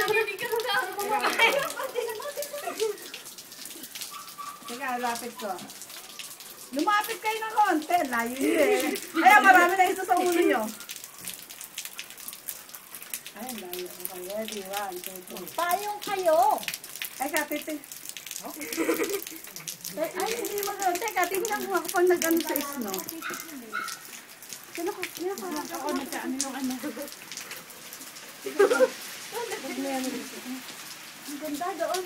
Bibigyan mo na ako kumakain. Teka, lapit ko. Lumapit kayo ng konti. Layo yun eh. Ay, marami na isa sa ulo nyo. Ay, layo. Okay, ready. 1, 2, 3. Payong kayo. Ay, katiti. Ay, hindi mo na. Teka, tingnan mo ako pag nag-ano sa snow. Sino ko? Ako nagkaano yung ano. Ang ganda doon.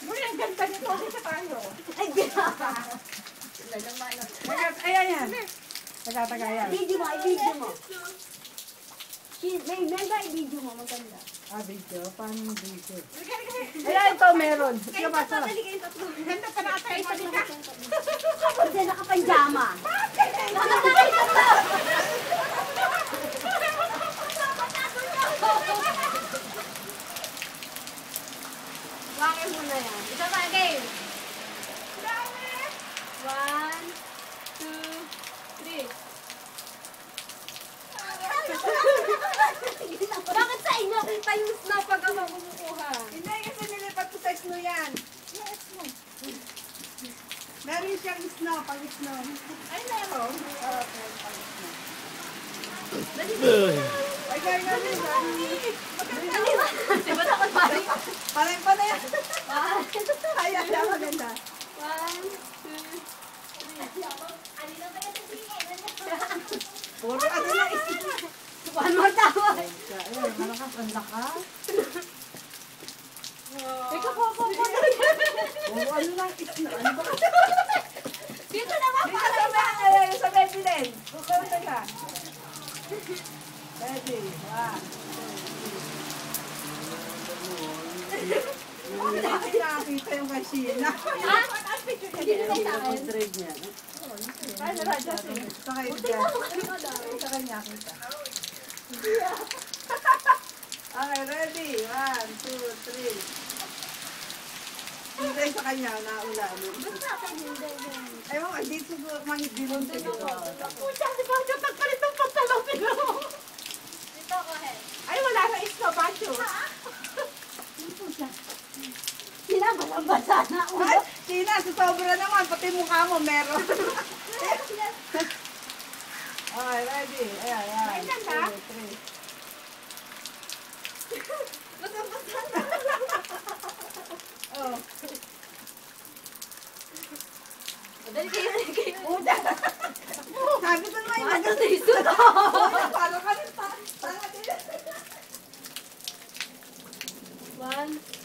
Uy, ang ganda nito. Sa tayo. Ay, Ayan. Taga yan. video mo, i-video mo. May mega i-video mo, maganda. Video? Paano yung video? Ayan, ito meron. Ito ba sarap? Ganda pa natin. Kasi nakapanjama. Wangin mo na yan. Isa pa, game. 1, 2, 3. Bakit sa inyo? Tayo snow pag ako kumukuha. Hindi, kasi nilipat ko sa snow yan. Meron siyang snow, pag snow. Ay, meron. Meron pag snow. Ay, gano'n din. Diba takot pa rin? Panay yan. Ayan, maganda. 1, 2, Puro ano na isip. One more time. Ayan, malakas ang lakas. Ikaw po. Puro ano lang isip. Ano ba? Dito naman Dito na ba? Ayan, sa baby din. Puro na. Ready. 1, 2, 3. Hindi nakakita yung kasina. Hindi naman sa akin. Ay, narajasin. Sa kayo dyan. Sa kanya kita. Okay, ready? 1, 2, 3. Hindi sa kanya, naula. Ay, mga, dito siguro mahigilon sila. Pucha, di ba? Diyan pagpalit ng pantalong nila. Dito ako, head. Ay, wala na isno, bacho. Sinabasa na ulo. Ay, Tina, sa sobra naman, pati mukha mo meron. Okay, ready? Ayan. 1, 2, 3. Basta-basta na. Oh. Dali kayo. Sabi ko naman, Ano sa iso to? parang ka rin, parang din. 1,